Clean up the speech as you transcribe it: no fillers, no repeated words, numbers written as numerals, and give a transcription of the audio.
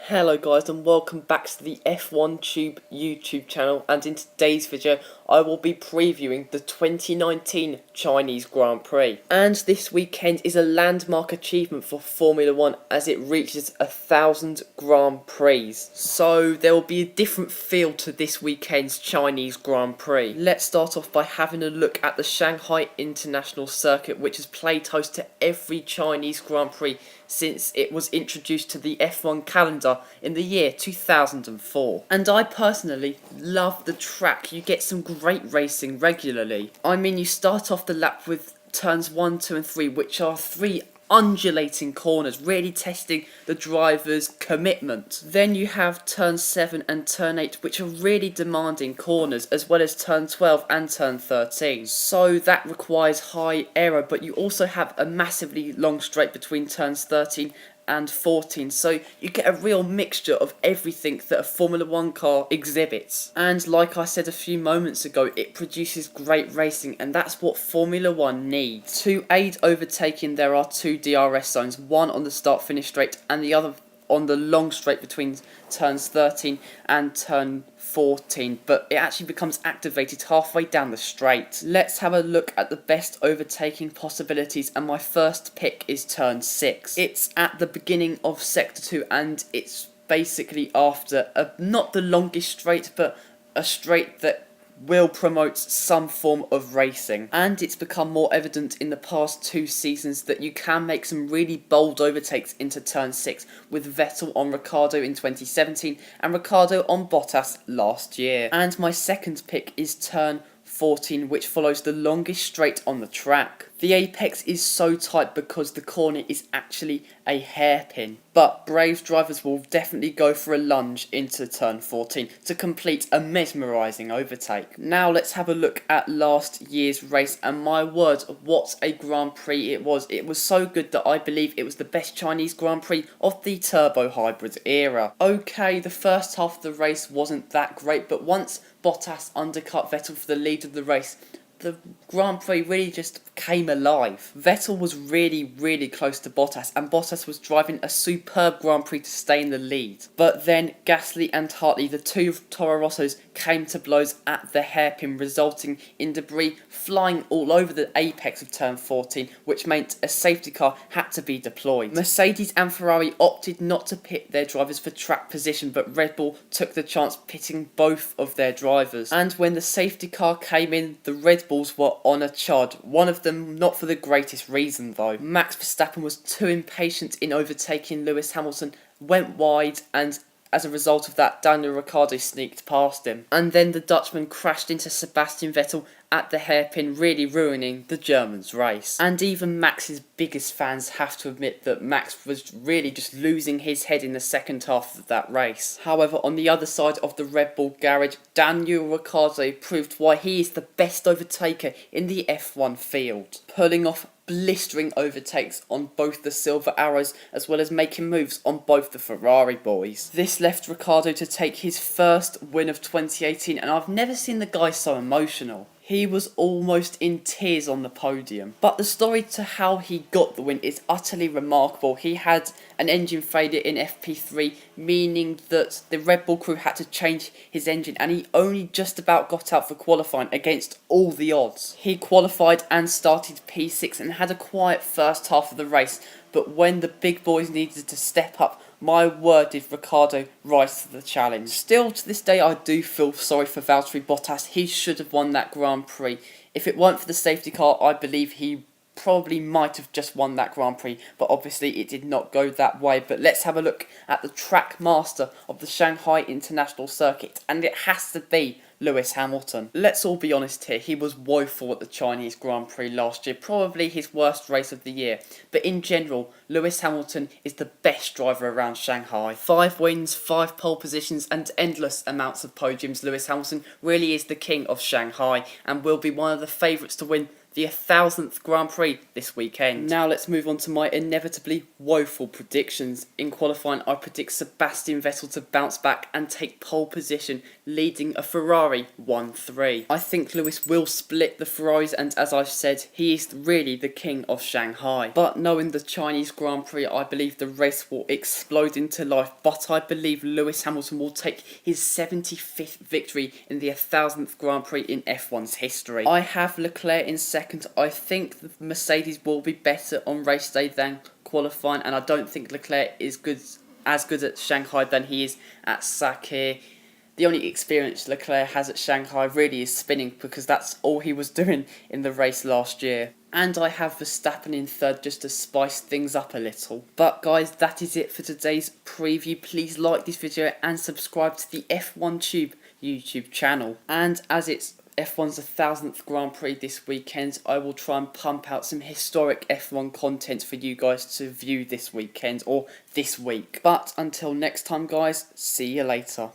Hello guys and welcome back to the F1 Tube YouTube channel, and in today's video I will be previewing the 2019 Chinese Grand Prix. And this weekend is a landmark achievement for Formula 1 as it reaches 1,000 Grand Prix. So there will be a different feel to this weekend's Chinese Grand Prix. Let's start off by having a look at the Shanghai International Circuit, which has played host to every Chinese Grand Prix since it was introduced to the F1 calendar in the year 2004. And I personally love the track. You get some great racing regularly. I mean, you start off the lap with turns 1, 2 and 3, which are three undulating corners, really testing the driver's commitment. Then you have turn 7 and turn 8, which are really demanding corners, as well as turn 12 and turn 13. So that requires high aero, but you also have a massively long straight between turns 13 and 14, so you get a real mixture of everything that a Formula 1 car exhibits. And like I said a few moments ago, it produces great racing, and that's what Formula 1 needs. To aid overtaking, there are two DRS zones, one on the start-finish straight and the other on the long straight between turns 13 and turn 14, but it actually becomes activated halfway down the straight. Let's have a look at the best overtaking possibilities, and my first pick is turn 6. It's at the beginning of sector 2, and it's basically after not the longest straight, but a straight that will promote some form of racing. And it's become more evident in the past 2 seasons that you can make some really bold overtakes into turn 6, with Vettel on Ricciardo in 2017 and Ricciardo on Bottas last year. And my second pick is turn 14, which follows the longest straight on the track. The apex is so tight because the corner is actually a hairpin, but brave drivers will definitely go for a lunge into turn 14 to complete a mesmerising overtake. Now let's have a look at last year's race, and my word, what a Grand Prix it was. It was so good that I believe it was the best Chinese Grand Prix of the turbo hybrid era. Okay, the first half of the race wasn't that great, but once Bottas undercut Vettel for the lead of the race, the Grand Prix really just came alive. Vettel was really close to Bottas, and Bottas was driving a superb Grand Prix to stay in the lead. But then Gasly and Hartley, the two Toro Rossos, came to blows at the hairpin, resulting in debris flying all over the apex of turn 14, which meant a safety car had to be deployed. Mercedes and Ferrari opted not to pit their drivers for track position, but Red Bull took the chance, pitting both of their drivers. And when the safety car came in, the Red Bulls were on a chud. One of them not for the greatest reason though. Max Verstappen was too impatient in overtaking Lewis Hamilton, went wide, and as a result of that, Daniel Ricciardo sneaked past him. And then the Dutchman crashed into Sebastian Vettel at the hairpin, really ruining the German's race. And even Max's biggest fans have to admit that Max was really just losing his head in the second half of that race. However, on the other side of the Red Bull garage, Daniel Ricciardo proved why he is the best overtaker in the F1 field, pulling off blistering overtakes on both the Silver Arrows, as well as making moves on both the Ferrari boys. This left Ricciardo to take his first win of 2018, and I've never seen the guy so emotional. He was almost in tears on the podium. But the story to how he got the win is utterly remarkable. He had an engine failure in FP3, meaning that the Red Bull crew had to change his engine, and he only just about got out for qualifying against all the odds. He qualified and started P6 and had a quiet first half of the race, but when the big boys needed to step up, my word, did Ricciardo rise to the challenge. Still, to this day, I do feel sorry for Valtteri Bottas. He should have won that Grand Prix. If it weren't for the safety car, I believe he probably might have just won that Grand Prix, but obviously it did not go that way. But let's have a look at the track master of the Shanghai International Circuit, and it has to be Lewis Hamilton. Let's all be honest here, he was woeful at the Chinese Grand Prix last year, probably his worst race of the year. But in general, Lewis Hamilton is the best driver around Shanghai. 5 wins, 5 pole positions and endless amounts of podiums. Lewis Hamilton really is the king of Shanghai and will be one of the favourites to win the 1000th Grand Prix this weekend. Now let's move on to my inevitably woeful predictions. In qualifying, I predict Sebastian Vettel to bounce back and take pole position, leading a Ferrari 1-3. I think Lewis will split the Ferraris, and as I've said, he is really the king of Shanghai. But knowing the Chinese Grand Prix, I believe the race will explode into life, but I believe Lewis Hamilton will take his 75th victory in the 1000th Grand Prix in F1's history. I have Leclerc in second. I think the Mercedes will be better on race day than qualifying, and I don't think Leclerc is as good at Shanghai than he is at Sakir. The only experience Leclerc has at Shanghai really is spinning, because that's all he was doing in the race last year. And I have Verstappen in third just to spice things up a little. But guys, that is it for today's preview. Please like this video and subscribe to the F1 Tube YouTube channel. And as it's F1's 1000th Grand Prix this weekend, I will try and pump out some historic F1 content for you guys to view this weekend or this week. But until next time guys, see you later.